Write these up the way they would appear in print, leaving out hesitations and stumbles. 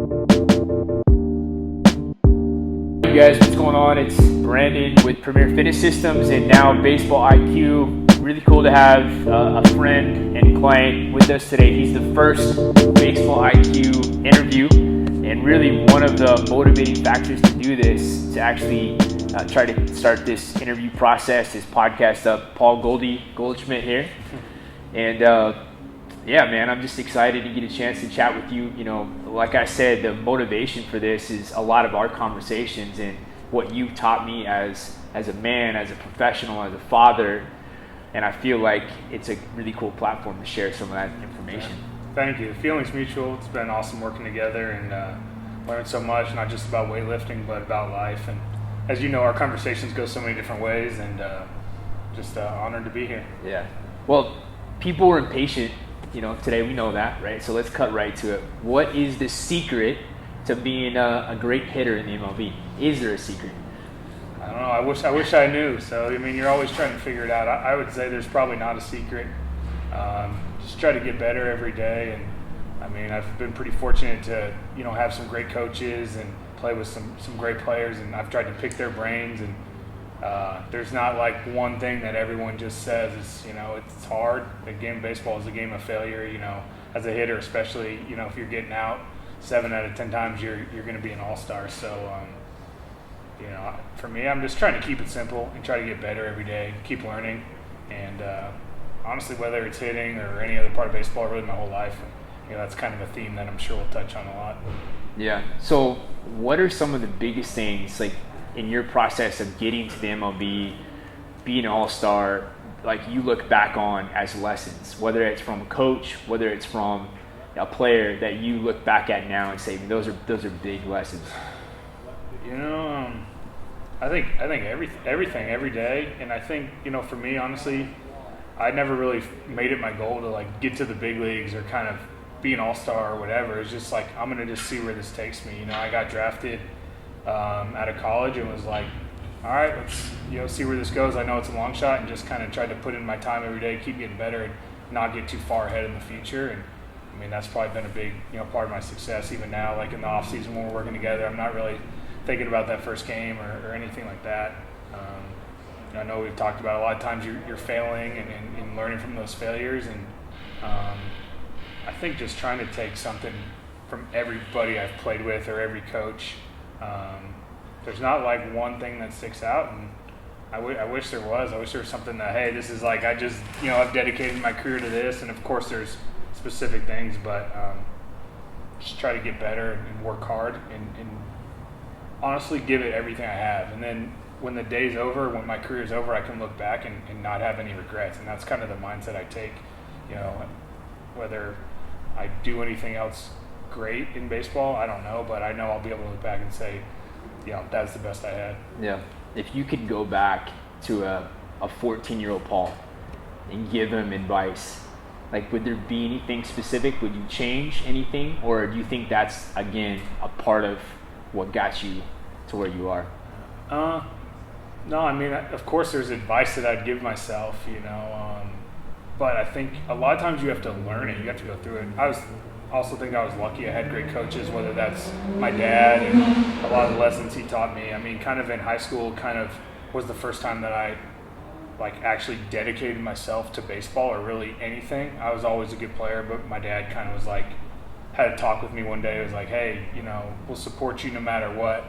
Hey guys, what's going on? It's Brandon with Premier Fitness Systems and now Baseball IQ. Really cool to have a friend and client with us today. He's the first Baseball IQ interview, and really one of the motivating factors to do this, to actually try to start this interview process, this podcast up, Paul Goldschmidt here. And yeah, man, I'm just excited to get a chance to chat with you. You know, like I said, the motivation for this is a lot of our conversations and what you've taught me as a man, as a professional, as a father. And I feel like it's a really cool platform to share some of that information. Thank you. The feeling's mutual. It's been awesome working together and learned so much, not just about weightlifting, but about life. And as you know, our conversations go so many different ways, and just honored to be here. Yeah. Well, people are impatient. You know, today we know that, right? So let's cut right to it. What is the secret to being a great hitter in the MLB? Is there a secret? I don't know. I wish I knew. So, I mean, you're always trying to figure it out. I would say there's probably not a secret. Just try to get better every day. And, I mean, I've been pretty fortunate to, you know, have some great coaches and play with some great players. And I've tried to pick their brains. And there's not like one thing that everyone just says is, you know, it's hard. The game of baseball is a game of failure, you know, as a hitter, especially, you know, if you're getting out 7 out of 10 times, you're going to be an all-star. So, you know, for me, I'm just trying to keep it simple and try to get better every day, keep learning. And honestly, whether it's hitting or any other part of baseball, really my whole life, you know, that's kind of a theme that I'm sure we'll touch on a lot. Yeah. So what are some of the biggest things, like, in your process of getting to the MLB, being an all-star, like you look back on as lessons, whether it's from a coach, whether it's from a player that you look back at now and say, those are big lessons? You know, I think everything every day, and I think, you know, for me, honestly, I never really made it my goal to like get to the big leagues or kind of be an all-star or whatever. It's just like, I'm gonna just see where this takes me. You know, I got drafted out of college and was like, all right, let's, you know, see where this goes. I know it's a long shot, and just kind of tried to put in my time every day, keep getting better, and not get too far ahead in the future. And I mean, that's probably been a big, you know, part of my success. Even now, like in the off season when we're working together, I'm not really thinking about that first game or anything like that. I know we've talked about a lot of times you're failing and learning from those failures, and I think just trying to take something from everybody I've played with or every coach. There's not like one thing that sticks out, and I wish there was. I wish there was something that, hey, this is like, I just, you know, I've dedicated my career to this, and of course there's specific things, but just try to get better and work hard and honestly give it everything I have. And then when the day's over, when my career's over, I can look back and not have any regrets. And that's kind of the mindset I take, you know, whether I do anything else great in baseball, I don't know, but I know I'll be able to look back and say, you know, that's the best I had. Yeah. If you could go back to a 14-year-old Paul and give him advice, like, would there be anything specific? Would you change anything? Or do you think that's, again, a part of what got you to where you are? No, I mean, of course there's advice that I'd give myself, you know, but I think a lot of times you have to learn it. You have to go through it. I also think I was lucky. I had great coaches, whether that's my dad and a lot of the lessons he taught me. I mean, kind of in high school, kind of was the first time that I like actually dedicated myself to baseball or really anything. I was always a good player, but my dad kind of was like, had a talk with me one day. It was like, hey, you know, we'll support you no matter what.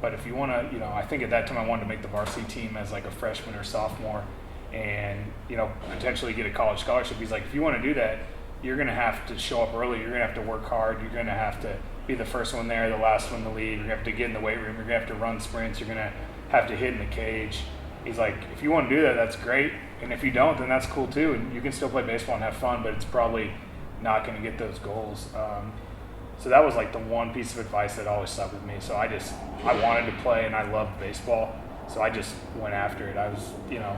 But if you want to, you know, I think at that time I wanted to make the varsity team as like a freshman or sophomore and, you know, potentially get a college scholarship. He's like, if you want to do that, you're going to have to show up early. You're going to have to work hard. You're going to have to be the first one there, the last one to leave. You're going to have to get in the weight room. You're going to have to run sprints. You're going to have to hit in the cage. He's like, if you want to do that, that's great. And if you don't, then that's cool too. And you can still play baseball and have fun, but it's probably not going to get those goals. So that was like the one piece of advice that always stuck with me. So I wanted to play and I loved baseball. So I just went after it. I was, you know,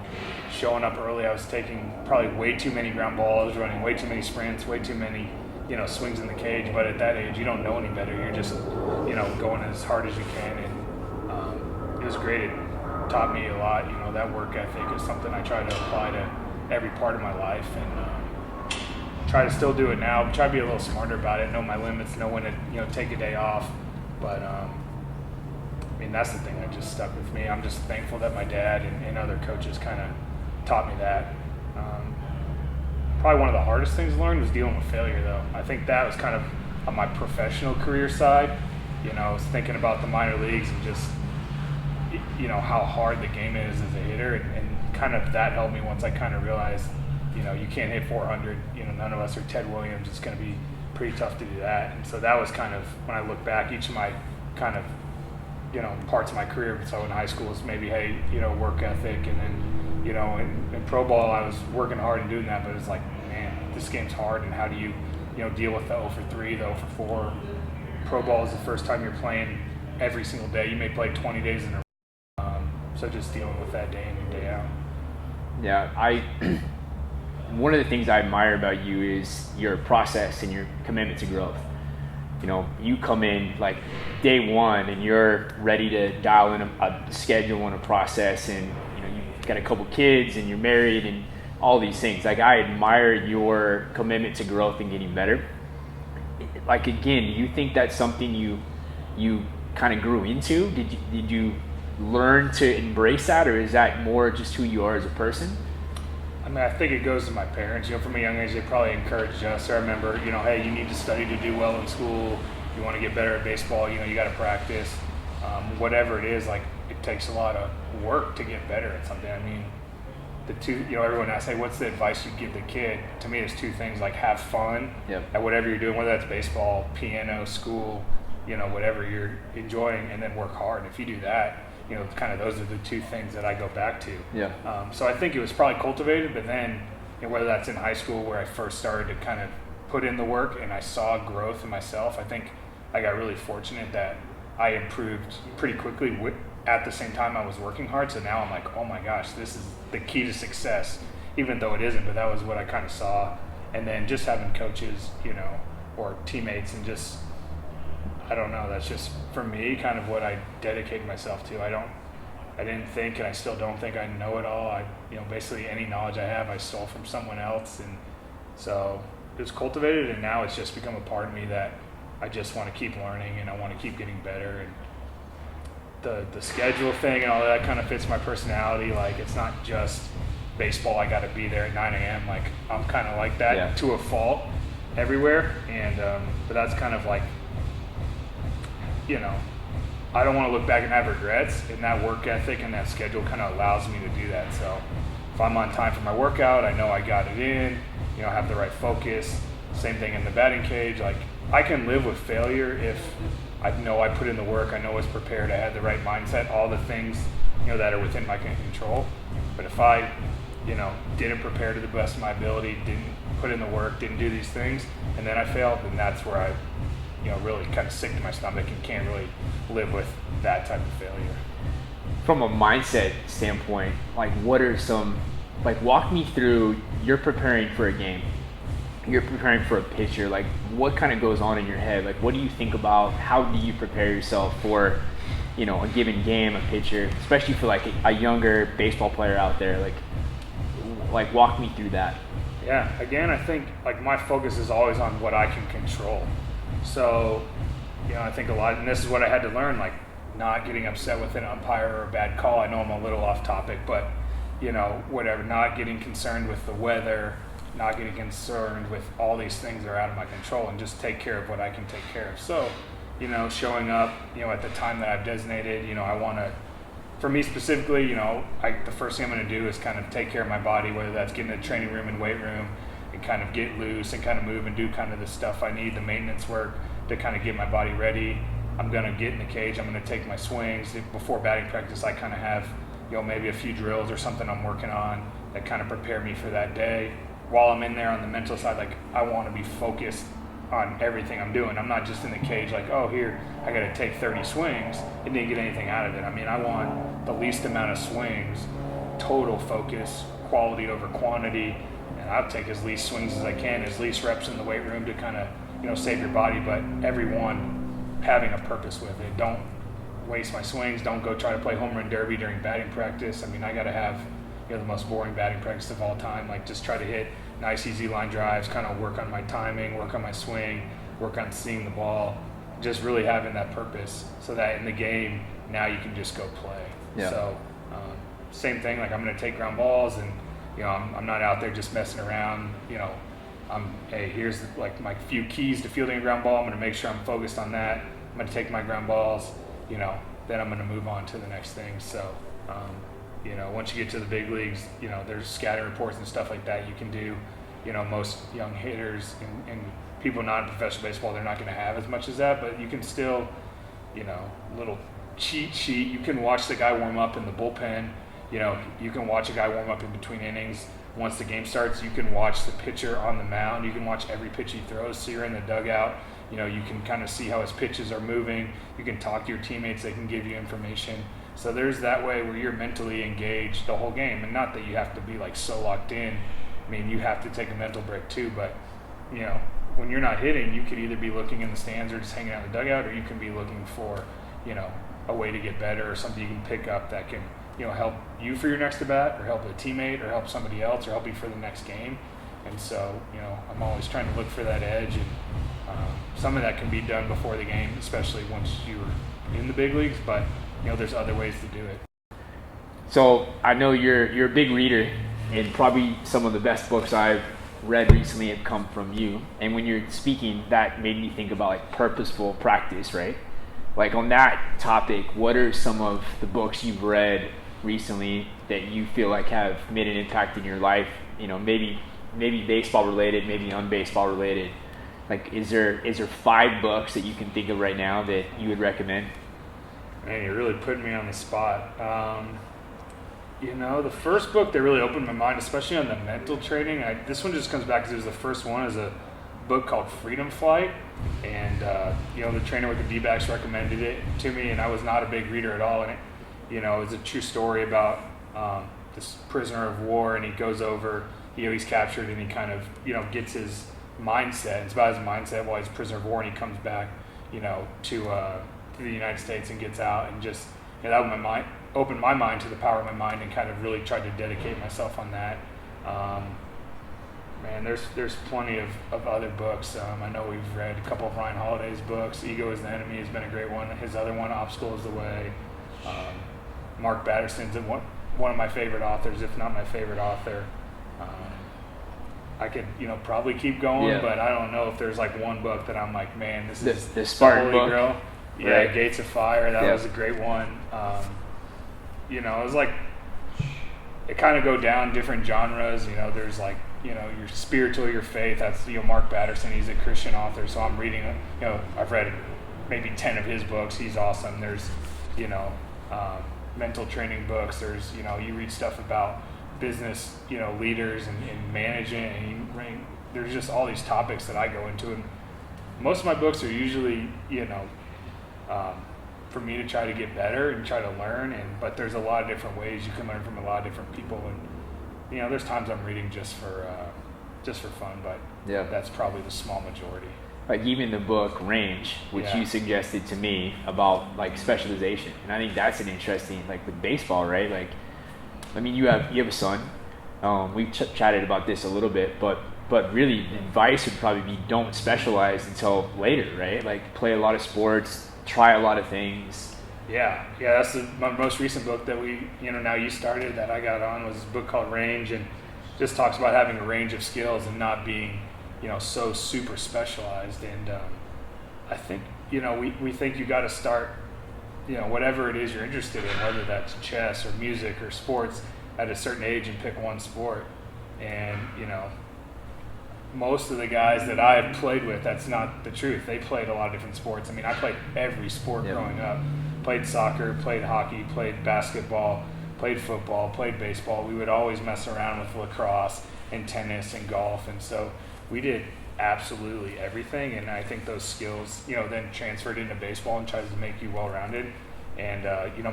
showing up early. I was taking probably way too many ground balls, running way too many sprints, way too many, you know, swings in the cage. But at that age, you don't know any better. You're just, you know, going as hard as you can. And it was great. It taught me a lot. You know, that work ethic is something I try to apply to every part of my life. And try to still do it now, but try to be a little smarter about it, know my limits, know when to, take a day off. But, I mean, that's the thing that just stuck with me. I'm just thankful that my dad and other coaches kind of taught me that. Probably one of the hardest things to learn was dealing with failure, though. I think that was kind of on my professional career side. I was thinking about the minor leagues and just, how hard the game is as a hitter, and kind of that helped me once I kind of realized, you can't hit 400. None of us are Ted Williams. It's going to be pretty tough to do that. And so that was kind of, when I look back, each of my kind of, parts of my career. So in high school, it's maybe, hey, work ethic, and then, in pro ball, I was working hard and doing that, but it's like, man, this game's hard, and how do you, deal with the 0 for 3, the 0 for 4. Pro ball is the first time you're playing every single day. You may play 20 days in a row. So just dealing with that day in and day out. Yeah, one of the things I admire about you is your process and your commitment to growth. You come in like day one and you're ready to dial in a schedule and a process, and you've got a couple kids and you're married and all these things. Like, I admire your commitment to growth and getting better. Like, again, do you think that's something you kind of grew into? Did you learn to embrace that, or is that more just who you are as a person? I mean, I think it goes to my parents. From a young age, they probably encouraged us. I remember, hey, you need to study to do well in school. You want to get better at baseball, you got to practice. Whatever it is, like, it takes a lot of work to get better at something. I mean, the two, everyone asks, hey, what's the advice you give the kid? To me, it's two things, like, have fun at whatever you're doing, whether that's baseball, piano, school, whatever you're enjoying, and then work hard. If you do that, kind of those are the two things that I go back to. Yeah. So I think it was probably cultivated, but then whether that's in high school where I first started to kind of put in the work and I saw growth in myself, I think I got really fortunate that I improved pretty quickly at the same time I was working hard. So now I'm like, oh my gosh, this is the key to success, even though it isn't, but that was what I kind of saw. And then just having coaches, or teammates, and just, I don't know, that's just, for me, kind of what I dedicate myself to. I didn't think, and I still don't think I know it all. Basically any knowledge I have, I stole from someone else. And so it was cultivated, and now it's just become a part of me that I just want to keep learning, and I want to keep getting better. And the schedule thing and all that kind of fits my personality. Like, it's not just baseball, I got to be there at 9 a.m. Like, I'm kind of like that to a fault everywhere. And but that's kind of like, I don't want to look back and have regrets, and that work ethic and that schedule kind of allows me to do that. So if I'm on time for my workout, I know I got it in, I have the right focus. Same thing in the batting cage. Like, I can live with failure if I know I put in the work, I know I was prepared, I had the right mindset, all the things, that are within my control. But if I, didn't prepare to the best of my ability, didn't put in the work, didn't do these things, and then I failed, then that's where I really kind of sick to my stomach and can't really live with that type of failure. From a mindset standpoint, like, what are some, like, walk me through, you're preparing for a game, you're preparing for a pitcher, like, what kind of goes on in your head? Like, what do you think about? How do you prepare yourself for, a given game, a pitcher, especially for, like, a younger baseball player out there? Like, walk me through that. Yeah, again, I think, like, my focus is always on what I can control. So, I think a lot, and this is what I had to learn, like, not getting upset with an umpire or a bad call. I know I'm a little off topic, but, whatever, not getting concerned with the weather, not getting concerned with all these things that are out of my control, and just take care of what I can take care of. So, showing up, at the time that I've designated, I want to, for me specifically, the first thing I'm going to do is kind of take care of my body, whether that's getting in the training room and weight room, and kind of get loose and kind of move and do kind of the stuff I need, the maintenance work to kind of get my body ready. I'm going to get in the cage. I'm going to take my swings. Before batting practice, I kind of have, maybe a few drills or something I'm working on that kind of prepare me for that day. While I'm in there on the mental side, like, I want to be focused on everything I'm doing. I'm not just in the cage like, oh, here, I got to take 30 swings and didn't get anything out of it. I mean, I want the least amount of swings, total focus, quality over quantity. And I'll take as least swings as I can, as least reps in the weight room to kind of, save your body, but everyone having a purpose with it. Don't waste my swings. Don't go try to play home run derby during batting practice. I mean, I got to have, the most boring batting practice of all time. Like just try to hit nice, easy line drives, kind of work on my timing, work on my swing, work on seeing the ball, just really having that purpose so that in the game now you can just go play. Yeah. So same thing, like I'm going to take ground balls and, I'm not out there just messing around, hey, here's like my few keys to fielding a ground ball. I'm going to make sure I'm focused on that. I'm going to take my ground balls, then I'm going to move on to the next thing. So, once you get to the big leagues, there's scouting reports and stuff like that you can do. Most young hitters and people not in professional baseball, they're not going to have as much as that, but you can still, little cheat sheet. You can watch the guy warm up in the bullpen. You can watch a guy warm up in between innings. Once the game starts, you can watch the pitcher on the mound. You can watch every pitch he throws. So you're in the dugout. You can kind of see how his pitches are moving. You can talk to your teammates. They can give you information. So there's that way where you're mentally engaged the whole game. And not that you have to be like so locked in. I mean, you have to take a mental break too. But, when you're not hitting, you could either be looking in the stands or just hanging out in the dugout, or you can be looking for, a way to get better or something you can pick up that can, help you for your next at bat, or help a teammate, or help somebody else, or help you for the next game. And so, I'm always trying to look for that edge, and some of that can be done before the game, especially once you're in the big leagues. But there's other ways to do it. So I know you're a big reader, and probably some of the best books I've read recently have come from you. And when you're speaking, that made me think about like purposeful practice, right? Like on that topic, what are some of the books you've read recently that you feel like have made an impact in your life? Maybe baseball related, maybe unbaseball related. Like, is there 5 books that you can think of right now that you would recommend? Man, you're really putting me on the spot. The first book that really opened my mind, especially on the mental training, this one just comes back because it was the first one, is a book called Freedom Flight. And, the trainer with the D-backs recommended it to me, and I was not a big reader at all. And it, it's a true story about this prisoner of war, and he goes over, he's captured, and he kind of, gets his mindset. It's about his mindset while he's a prisoner of war, and he comes back, to the United States and gets out, and just, that opened my mind to the power of my mind, and kind of really tried to dedicate myself on that. Man, there's plenty of other books. I know we've read a couple of Ryan Holiday's books. Ego is the Enemy has been a great one. His other one, Obstacle is the Way. Mark Batterson's one of my favorite authors, if not my favorite author. I could, probably keep going, but I don't know if there's like one book that I'm like, man, this is the Spartan Holy book. Grail. Yeah, Right. Gates of Fire. That was a great one. It was like, it kind of go down different genres. There's like, your spiritual, your faith. That's, Mark Batterson. He's a Christian author. So I'm reading, I've read maybe 10 of his books. He's awesome. There's, mental training books. There's, you read stuff about business, leaders and managing. And there's just all these topics that I go into. And most of my books are usually, for me to try to get better and try to learn, but there's a lot of different ways you can learn from a lot of different people, and there's times I'm reading just for fun, but that's probably the small majority. Like even the book Range, which you suggested to me about like specialization, and I think that's an interesting, like with baseball, right? Like, I mean, you have a son. We've chatted about this a little bit, but really advice would probably be don't specialize until later, right? Like play a lot of sports, try a lot of things. Yeah, that's my most recent book that we, now you started, that I got on, was a book called Range, and just talks about having a range of skills and not being, so super specialized. And I think, we think you got to start, whatever it is you're interested in, whether that's chess or music or sports, at a certain age, and pick one sport. And, most of the guys that I've played with, that's not the truth. They played a lot of different sports. I mean, I played every sport growing up. Played soccer, played hockey, played basketball, played football, played baseball. We would always mess around with lacrosse and tennis and golf. And so we did absolutely everything. And I think those skills, then transferred into baseball and tries to make you well-rounded. And,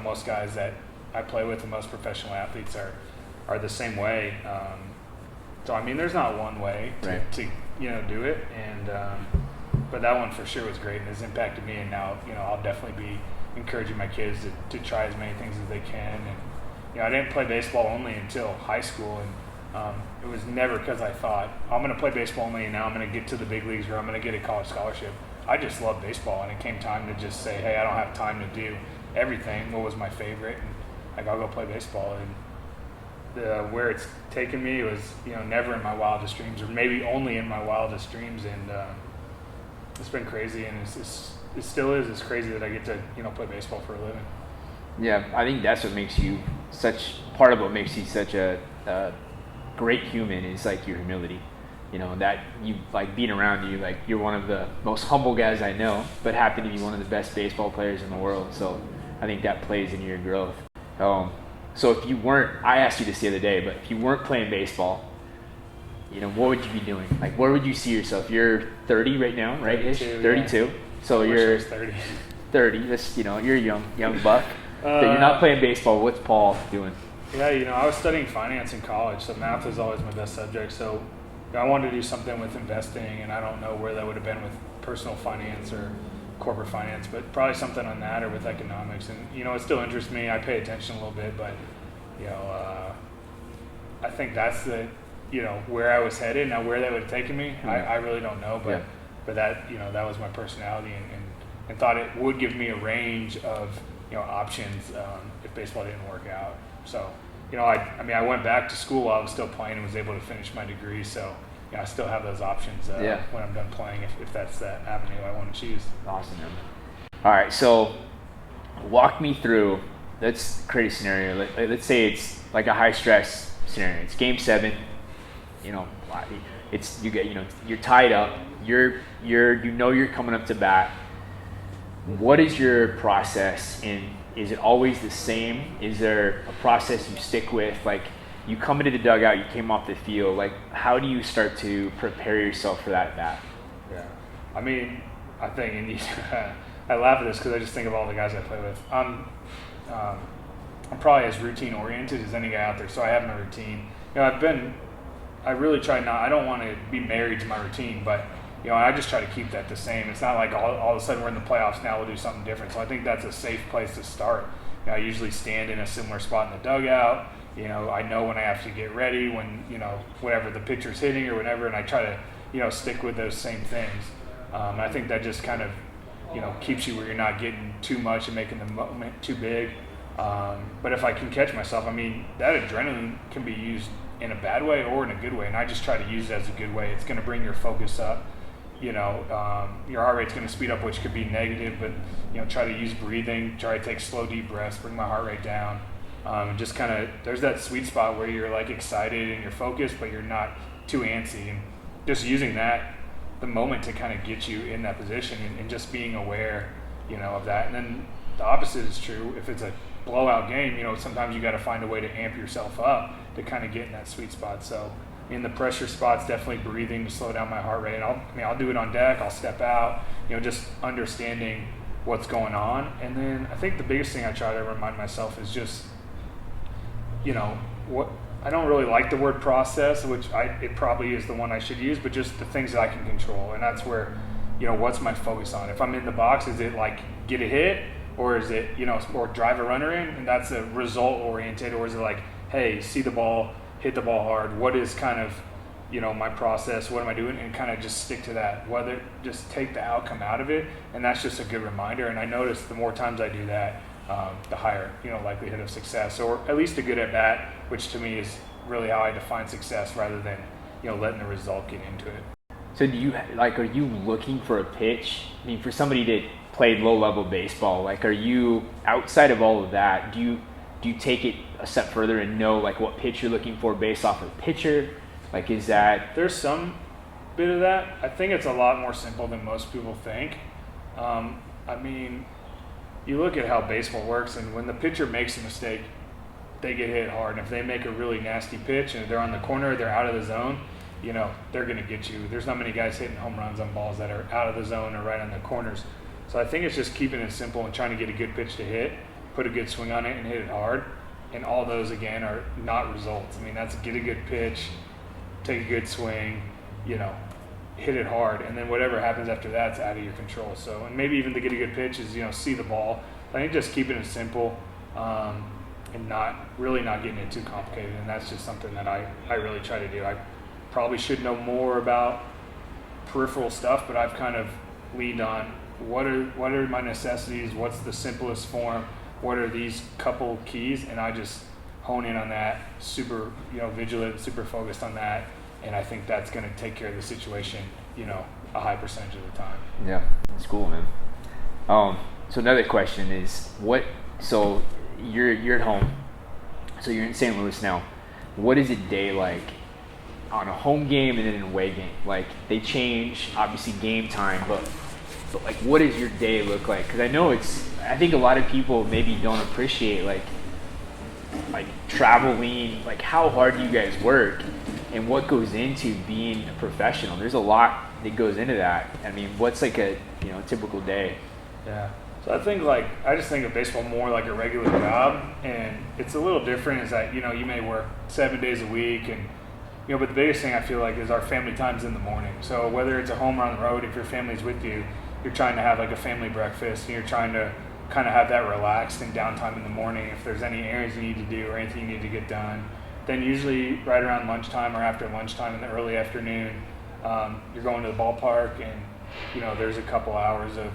most guys that I play with and most professional athletes are the same way. So, I mean, there's not one way to do it. And but that one for sure was great and has impacted me. And now, I'll definitely be encouraging my kids to try as many things as they can. I didn't play baseball only until high school, and it was never because I thought I'm going to play baseball only, and now I'm going to get to the big leagues or I'm going to get a college scholarship. I just loved baseball, and it came time to just say, hey, I don't have time to do everything. What was my favorite? And I'll go play baseball. And where it's taken me was, never in my wildest dreams, or maybe only in my wildest dreams. And it's been crazy, and it still is. It's crazy that I get to, play baseball for a living. Yeah, I think that's what makes you part of what makes you such a great human is like your humility. That you like being around you, like you're one of the most humble guys I know, but happen to be one of the best baseball players in the world. So I think that plays into your growth. So if you weren't, I asked you this the other day, but if you weren't playing baseball, what would you be doing? Like, where would you see yourself? You're 30 right now, right? 32. Yeah. So you're 30. 30. That's you're a young buck. So you're not playing baseball. What's Paul doing? Yeah, I was studying finance in college, so math was always my best subject. So I wanted to do something with investing, and I don't know where that would have been with personal finance or corporate finance, but probably something on that or with economics. And it still interests me. I pay attention a little bit, but I think that's the where I was headed. Now where that would have taken me, I really don't know. But that that was my personality, and thought it would give me a range of options if baseball didn't work out. So I went back to school while I was still playing and was able to finish my degree. So I still have those options when I'm done playing, if that's that avenue I want to choose. Awesome, man. All right, so walk me through. Let's create a scenario. Let's say it's like a high stress scenario. It's Game 7. It's you're tied up. You're coming up to bat. What is your process, and is it always the same? Is there a process you stick with? Like, you come into the dugout, you came off the field. Like, how do you start to prepare yourself for that bat? Yeah, I think, I laugh at this because I just think of all the guys I play with. I'm probably as routine oriented as any guy out there, so I have my routine. I really try not. I don't want to be married to my routine, but I just try to keep that the same. It's not like all of a sudden we're in the playoffs now, we'll do something different. So I think that's a safe place to start. I usually stand in a similar spot in the dugout. I know when I have to get ready, when whatever the pitcher's hitting or whatever, and I try to stick with those same things. I think that just kind of keeps you where you're not getting too much and making the moment too big. But if I can catch myself, that adrenaline can be used in a bad way or in a good way, and I just try to use it as a good way. It's going to bring your focus up. Your heart rate's going to speed up, which could be negative, but try to use breathing, try to take slow deep breaths, bring my heart rate down. Just kind of, there's that sweet spot where you're like excited and you're focused, but you're not too antsy, and just using the moment to kind of get you in that position, and just being aware of that. And then the opposite is true. If it's a blowout game, sometimes you got to find a way to amp yourself up to kind of get in that sweet spot. So in the pressure spots, definitely breathing to slow down my heart rate. I'll do it on deck. I'll step out. Just understanding what's going on. And then I think the biggest thing I try to remind myself is just, what I don't really like the word process, which it probably is the one I should use, but just the things that I can control. And that's where, what's my focus on? If I'm in the box, is it like get a hit, or is it, or drive a runner in, and that's a result oriented, or is it like, hey, see the ball, hit the ball hard? What is kind of, my process? What am I doing? And kind of just stick to that. Whether just take the outcome out of it, and that's just a good reminder. And I notice the more times I do that, the higher, likelihood of success, or at least a good at bat, which to me is really how I define success, rather than, letting the result get into it. So are you looking for a pitch? For somebody that played low level baseball, are you, outside of all of that, do you take it a step further and know what pitch you're looking for based off of pitcher? Is that? There's some bit of that. I think it's a lot more simple than most people think. You look at how baseball works, and when the pitcher makes a mistake, they get hit hard. And if they make a really nasty pitch and they're on the corner, they're out of the zone, they're going to get you. There's not many guys hitting home runs on balls that are out of the zone or right on the corners. So I think it's just keeping it simple and trying to get a good pitch to hit, put a good swing on it, and hit it hard. And all those, again, are not results. That's get a good pitch, take a good swing, hit it hard, and then whatever happens after that's out of your control. So, and maybe even to get a good pitch is, see the ball. I think just keeping it simple. and not getting it too complicated. And that's just something that I really try to do. I probably should know more about peripheral stuff, but I've kind of leaned on what are my necessities, what's the simplest form, what are these couple keys, and I just hone in on that, super vigilant, super focused on that, and I think that's going to take care of the situation, a high percentage of the time. Yeah, it's cool, man. So another question is so you're at home, so you're in St. Louis now. What is a day like on a home game and then an away game? Like, they change, obviously, game time, but like, what does your day look like? Because I think a lot of people maybe don't appreciate like traveling, like how hard you guys work and what goes into being a professional. There's a lot that goes into that. I mean, what's like a typical day? Yeah. So I just think of baseball more like a regular job, and it's a little different is that, you may work 7 days a week, and, but the biggest thing I feel like is our family time's in the morning. So whether it's a home or on the road, if your family's with you, you're trying to have like a family breakfast, and you're trying to kind of have that relaxed and downtime in the morning. If there's any errands you need to do or anything you need to get done, then usually right around lunchtime or after lunchtime in the early afternoon, you're going to the ballpark, and, there's a couple hours of,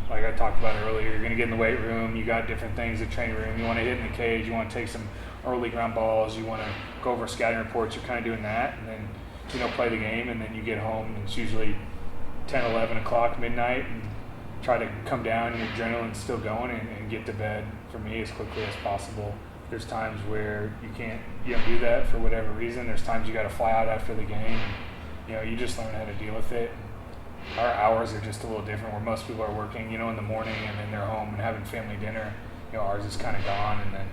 like I talked about earlier, you're going to get in the weight room, you got different things in the training room, you want to hit in the cage, you want to take some early ground balls, you want to go over scouting reports, you're kind of doing that, and then, play the game, and then you get home, and it's usually 10, 11 o'clock, midnight, and try to come down, and your adrenaline's still going, and get to bed, for me, as quickly as possible. There's times where you don't do that for whatever reason. There's times you got to fly out after the game, and, you just learn how to deal with it. Our hours are just a little different, where most people are working, in the morning, and then they're home and having family dinner. Ours is kind of gone, and then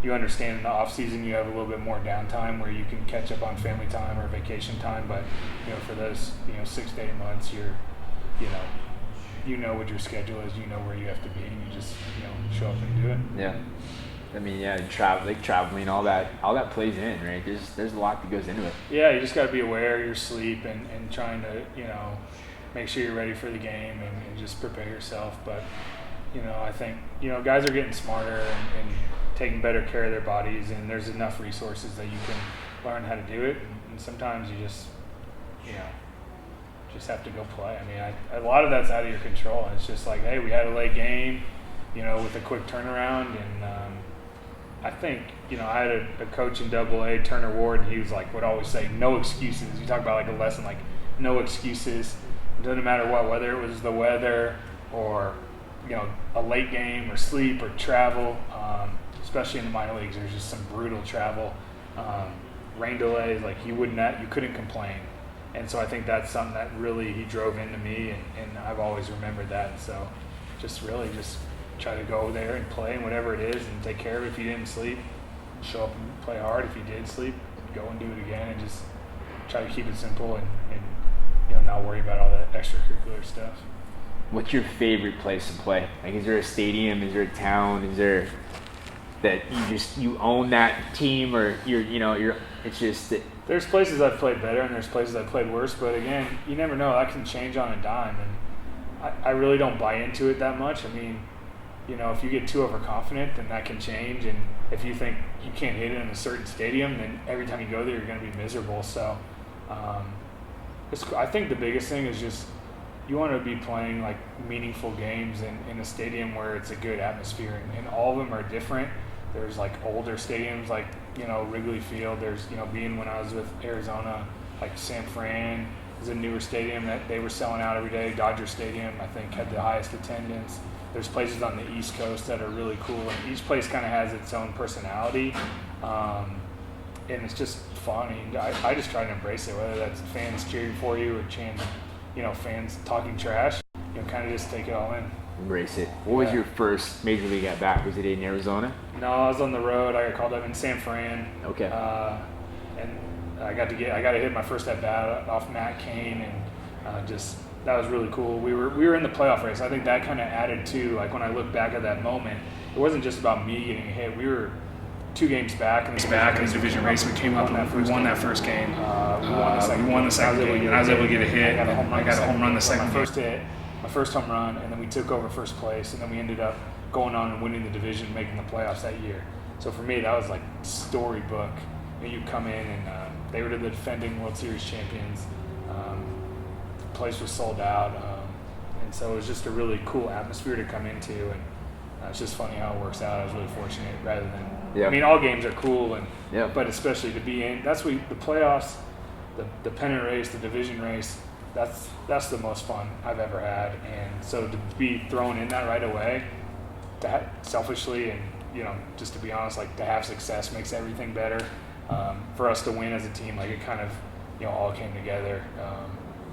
you understand in the off season you have a little bit more downtime where you can catch up on family time or vacation time. But for those 6 to 8 months, you're you know what your schedule is, you know where you have to be, and you just show up and do it. Yeah. I mean, yeah, traveling, all that plays in, right? There's a lot that goes into it. Yeah, you just got to be aware of your sleep and trying to make sure you're ready for the game and just prepare yourself. But I think guys are getting smarter and taking better care of their bodies, and there's enough resources that you can learn how to do it. And sometimes you just have to go play. I mean, a lot of that's out of your control. It's just like, hey, we had a late game, with a quick turnaround, and I think, I had a coach in AA, Turner Ward, and he was like, would always say, no excuses. You talk about like a lesson, like no excuses. It doesn't matter what, whether it was the weather or, a late game or sleep or travel, especially in the minor leagues, there's just some brutal travel. Rain delays, like you couldn't complain. And so I think that's something that really he drove into me, and I've always remembered that. So just try to go there and play and whatever it is, and take care of it. If you didn't sleep, show up and play hard. If you did sleep, go and do it again, and just try to keep it simple and not worry about all that extracurricular stuff. What's your favorite place to play? Like, is there a stadium? Is there a town? Is there that you own that team, or it's just that? There's places I've played better, and there's places I've played worse. But again, you never know. That can change on a dime, and I really don't buy into it that much. I mean, if you get too overconfident, then that can change. And if you think you can't hit it in a certain stadium, then every time you go there, you're going to be miserable. So I think the biggest thing is just you want to be playing like meaningful games in a stadium where it's a good atmosphere. And all of them are different. There's like older stadiums like, Wrigley Field. There's, being when I was with Arizona, like San Fran is a newer stadium that they were selling out every day. Dodger Stadium, I think, had the highest attendance. There's places on the East Coast that are really cool, and each place kind of has its own personality, and it's just fun. And I just try to embrace it, whether that's fans cheering for you or fans talking trash. Kind of just take it all in. Embrace it. What was your first major league at bat? Was it in Arizona? No, I was on the road. I got called up in San Fran. Okay. And I got to hit my first at bat off Matt Cain, and that was really cool. We were in the playoff race. I think that kind of added to, like, when I look back at that moment, it wasn't just about me getting a hit. We were 2 games back in the division race. We came up and we won that first game. We won the second game, and I was able to get a hit. I got a home run the second game. My first home run, and then we took over first place, and then we ended up going on and winning the division, making the playoffs that year. So for me, that was like storybook. You come in and they were the defending World Series champions. The place was sold out, and so it was just a really cool atmosphere to come into. And it's just funny how it works out. I was really fortunate, rather than I mean, all games are cool, but especially to be in. That's what the playoffs, the pennant race, the division race. That's the most fun I've ever had, and so to be thrown in that right away, selfishly and just to be honest, like to have success makes everything better. For us to win as a team, like it kind of all came together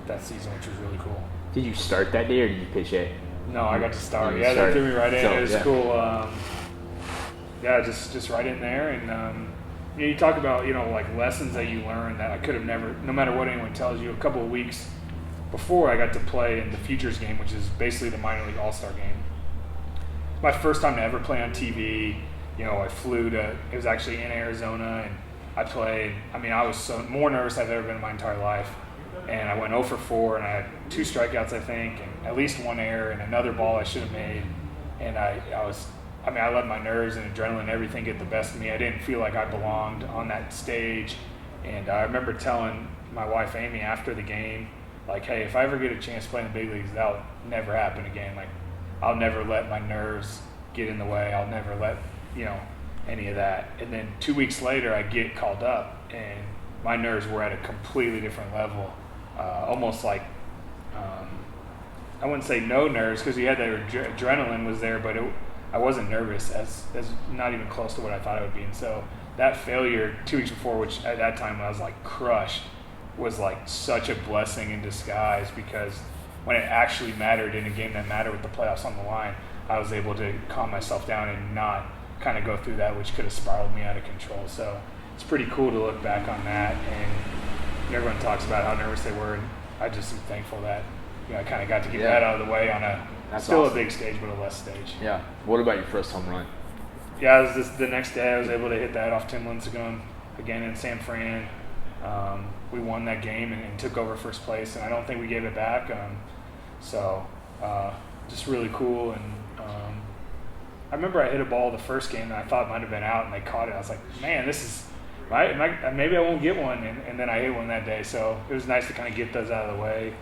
that season, which was really cool. Did you start that day or did you pitch it? No, I got to start. They threw me right in. So, it was cool. Just right in there, and you talk about like lessons that you learn that I could have never, no matter what anyone tells you. A couple of weeks before, I got to play in the Futures game, which is basically the minor league all-star game. My first time to ever play on TV. I flew to. It was actually in Arizona, and I played. I mean, I was more nervous than I've ever been in my entire life. And I went 0 for 4, and I had 2 strikeouts, I think, and at least 1 error, and another ball I should have made. And I let my nerves and adrenaline and everything get the best of me. I didn't feel like I belonged on that stage. And I remember telling my wife, Amy, after the game, like, hey, if I ever get a chance to play in the big leagues, that'll never happen again. Like, I'll never let my nerves get in the way. I'll never let, any of that. And then 2 weeks later, I get called up, and my nerves were at a completely different level. Almost like, I wouldn't say no nerves, because you had that adrenaline was there, but I wasn't nervous, as not even close to what I thought it would be. And so that failure 2 weeks before, which at that time I was like crushed, was like such a blessing in disguise, because when it actually mattered in a game that mattered with the playoffs on the line, I was able to calm myself down and not kind of go through that, which could have spiraled me out of control. So it's pretty cool to look back on that, and everyone talks about how nervous they were, and I just am thankful that I kind of got to get that out of the way on still awesome. A big stage, but a less stage. Yeah. What about your first home run? Yeah, it was the next day I was able to hit that off Tim Lincecum again in San Fran. We won that game and took over first place, and I don't think we gave it back. Just really cool. And I remember I hit a ball the first game that I thought might have been out, and they caught it. I was like, man, this is right. Maybe I won't get one, and then I hit one that day. So it was nice to kind of get those out of the way.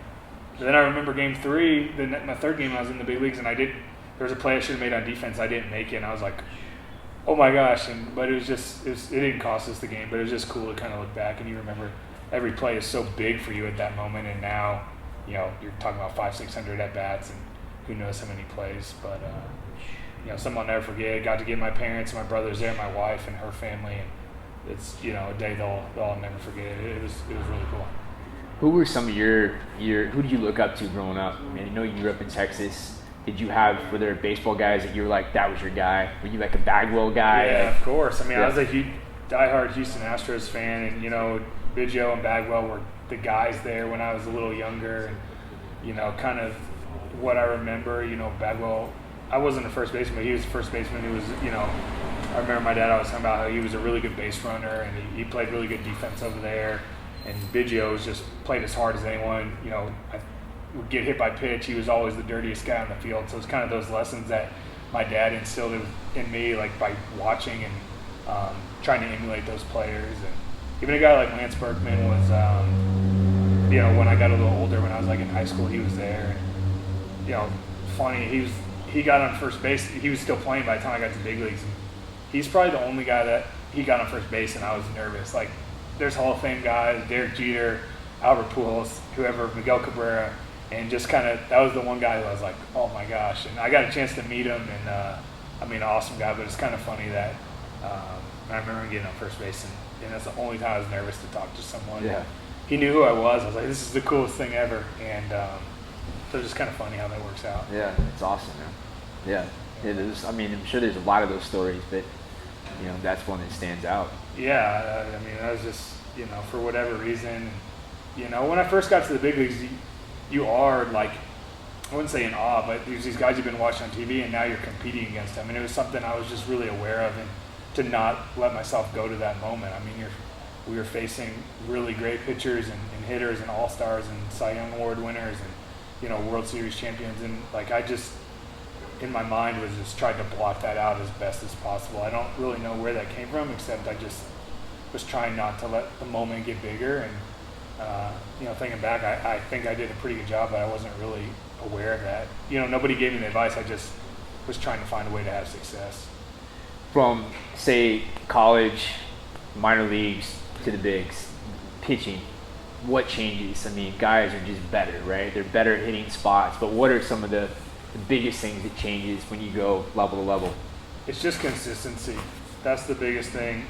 But then I remember game 3, my third game I was in the big leagues, and there was a play I should have made on defense. I didn't make it, and I was like, oh my gosh. But it didn't cost us the game, but it was just cool to kind of look back, and you remember every play is so big for you at that moment, and now you're talking about 500-600 at bats, and who knows how many plays. But something I'll never forget. Got to get my parents and my brothers there, my wife and her family, and it's a day they'll never forget. It was really cool. Who were some of your who did you look up to growing up? I mean, I know you grew up in Texas. Did you have, were there baseball guys that you were like, that was your guy? Were you like a Bagwell guy? Yeah, of course. I mean, I was a diehard Houston Astros fan, and Biggio and Bagwell were the guys there when I was a little younger, and kind of what I remember. Bagwell, I wasn't a first baseman, but he was the first baseman who was, I remember my dad always talking about how he was a really good base runner, and he played really good defense over there. And Biggio was just played as hard as anyone. I would get hit by pitch. He was always the dirtiest guy on the field. So it's kind of those lessons that my dad instilled in me, like by watching and trying to emulate those players. And even a guy like Lance Berkman was, when I got a little older, when I was like in high school, he was there. And, funny, he got on first base. He was still playing by the time I got to the big leagues. And he's probably the only guy that he got on first base, and I was nervous. Like, there's Hall of Fame guys, Derek Jeter, Albert Pujols, whoever, Miguel Cabrera, and just kind of, that was the one guy who I was like, oh my gosh. And I got a chance to meet him, and an awesome guy, but it's kind of funny that I remember him getting on first base, and that's the only time I was nervous to talk to someone. Yeah. He knew who I was. I was like, this is the coolest thing ever. And so it's just kind of funny how that works out. Yeah, it's awesome, man. Yeah, it is. I mean, I'm sure there's a lot of those stories, but that's one that stands out. Yeah, that was just, for whatever reason, when I first got to the big leagues, you are like, I wouldn't say in awe, but there's these guys you've been watching on TV, and now you're competing against them. And it was something I was just really aware of, and to not let myself go to that moment. We were facing really great pitchers and hitters and all-stars and Cy Young Award winners and, World Series champions. And like, in my mind was just tried to block that out as best as possible. I don't really know where that came from, except I just was trying not to let the moment get bigger. And thinking back, I think I did a pretty good job, but I wasn't really aware of that. Nobody gave me the advice. I just was trying to find a way to have success. From, say, college, minor leagues to the bigs, pitching, what changes? I mean, guys are just better, right? They're better at hitting spots, but what are some of the biggest things that changes when you go level to level? It's just consistency. That's the biggest thing.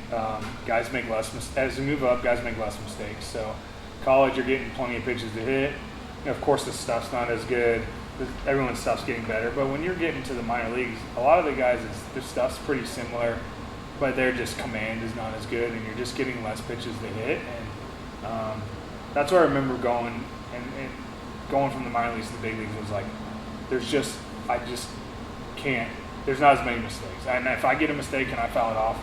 Guys make less as you move up, guys make less mistakes. So college, you're getting plenty of pitches to hit. Of course, the stuff's not as good. Everyone's stuff's getting better. But when you're getting to the minor leagues, a lot of the guys, their stuff's pretty similar, but their just command is not as good, and you're just getting less pitches to hit. And that's where I remember going and going from the minor leagues to the big leagues was like, I just can't. There's not as many mistakes. And if I get a mistake and I foul it off,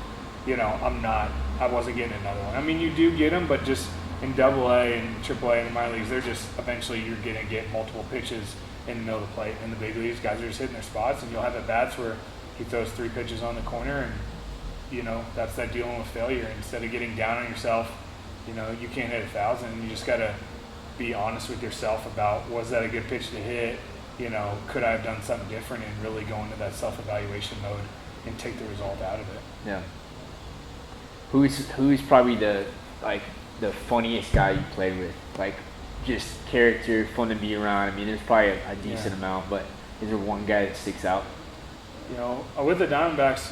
I wasn't getting another one. I mean, you do get them, but just in AA and AAA and the minor leagues, they're just eventually you're going to get multiple pitches in the middle of the plate. In the big leagues, guys are just hitting their spots, and you'll have at bats where he throws 3 pitches on the corner, and that's that dealing with failure. Instead of getting down on yourself, you can't hit 1,000. You just got to be honest with yourself about, was that a good pitch to hit? Could I have done something different, and really go into that self-evaluation mode and take the result out of it. Yeah. Who's probably the funniest guy you played with? Like, just character, fun to be around. I mean, there's probably a decent amount, but is there one guy that sticks out? With the Diamondbacks,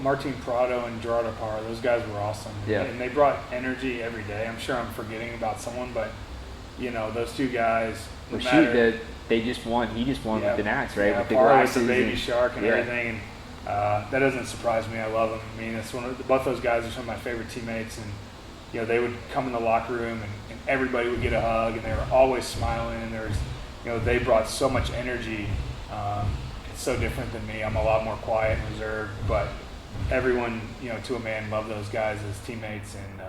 Martin Prado and Gerardo Parra, those guys were awesome. Yeah. And they brought energy every day. I'm sure I'm forgetting about someone, but, those 2 guys. They just won. He just won with the Nats, right? Yeah, with the Parra glasses with the baby shark and everything. And that doesn't surprise me. I love them. I mean, both those guys are some of my favorite teammates. And, they would come in the locker room and everybody would get a hug, and they were always smiling. And they brought so much energy. It's so different than me. I'm a lot more quiet and reserved, but everyone, to a man, loved those guys as teammates. And,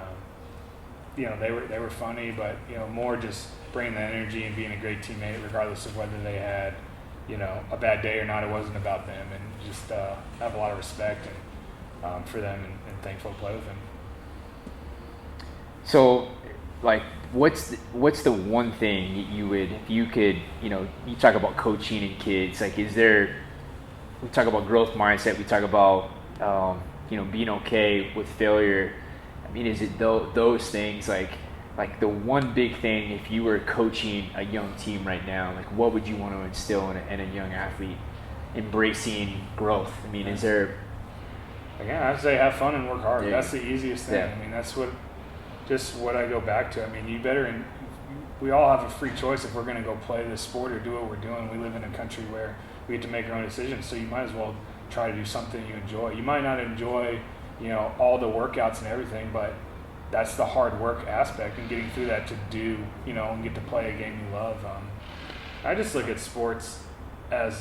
they were funny, but, more just bringing that energy and being a great teammate, regardless of whether they had, a bad day or not. It wasn't about them, and just have a lot of respect for them and thankful to play with them. So, what's the one thing you would, if you could, you talk about coaching and kids, we talk about growth mindset, we talk about, being okay with failure. I mean, is it those things, like the one big thing, if you were coaching a young team right now, what would you want to instill in a young athlete embracing growth? I mean, is there... Again, I'd say have fun and work hard. Yeah. That's the easiest thing. Yeah. I mean, that's what I go back to. I mean, we all have a free choice if we're going to go play this sport or do what we're doing. We live in a country where we get to make our own decisions, so you might as well try to do something you enjoy. You might not enjoy, all the workouts and everything, but that's the hard work aspect, and getting through that to do, and get to play a game you love. I just look at sports as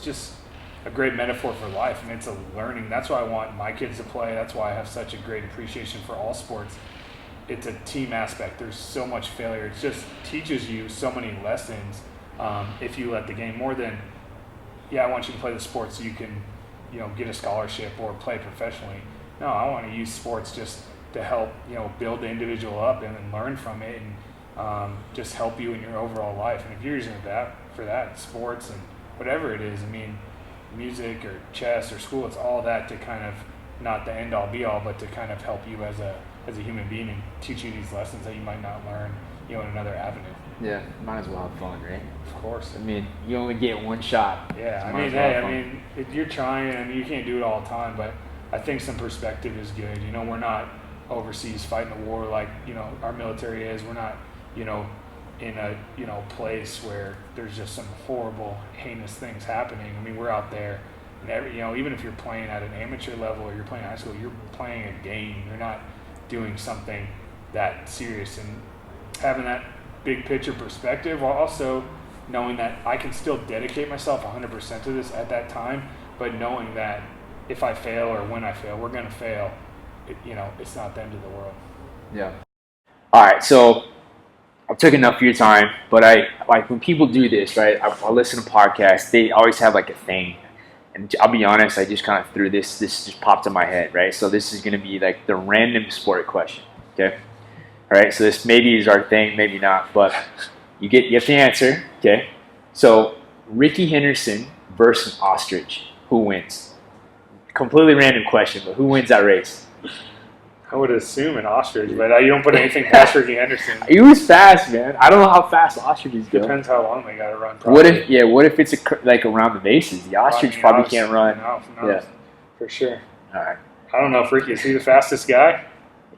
just a great metaphor for life, and it's a learning. That's why I want my kids to play. That's why I have such a great appreciation for all sports. It's a team aspect. There's so much failure. It just teaches you so many lessons if you let the game more than, I want you to play the sport so you can, get a scholarship or play professionally. No, I want to use sports just to help, build the individual up and learn from it, and just help you in your overall life. And if you're using that for that, sports and whatever it is, I mean, music or chess or school, it's all that to kind of, not the end all be all, but to kind of help you as a human being and teach you these lessons that you might not learn, in another avenue. Yeah, might as well have fun, right? Of course. I mean, you only get one shot. Yeah, if you're trying, I mean, you can't do it all the time, but I think some perspective is good. We're not overseas fighting a war like, our military is. We're not, in a, place where there's just some horrible, heinous things happening. I mean, we're out there, and even if you're playing at an amateur level or you're playing high school, you're playing a game. You're not doing something that serious, and having that big picture perspective, while also knowing that I can still dedicate myself 100% to this at that time, but knowing that if I fail or when I fail, we're going to fail. It's not the end of the world. Yeah. All right. So I've taken enough of your time, but I like when people do this, right? I listen to podcasts. They always have like a thing, and I'll be honest. I just kind of threw this. This just popped in my head, right? So this is going to be like the random sport question. Okay, all right. So this maybe is our thing, maybe not, but you have to answer. Okay. So Ricky Henderson versus ostrich, who wins? Completely random question, but who wins that race? I would assume an ostrich, but you don't put anything past Ricky Henderson. He was fast, man. I don't know how fast ostriches go. Depends how long they got to run. Probably. What if it's like around the bases? The ostrich probably can't run. No, yeah, for sure. All right. I don't know if Ricky is he the fastest guy.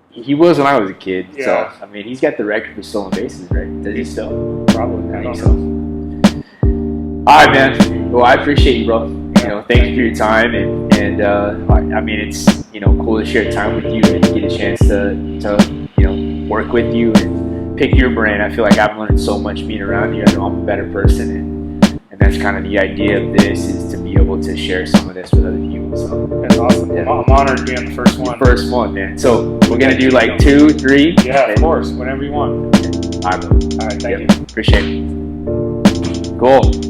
He was when I was a kid. Yeah. So I mean, he's got the record for stolen bases, right? Does he still? Probably. I don't know. All right, man. Well, I appreciate you, bro. You know, thank you for your time, and I mean, it's cool to share time with you and get a chance to work with you and pick your brain. I feel like I've learned so much being around you. I know I'm a better person, and that's kind of the idea of this, is to be able to share some of this with other people. So that's awesome. Yeah. I'm honored to be on the first one. First one, man. So we're gonna do like 2, 3. Yeah, of course. Whenever you want. All right, bro. All right. Thank you. Appreciate it. Cool.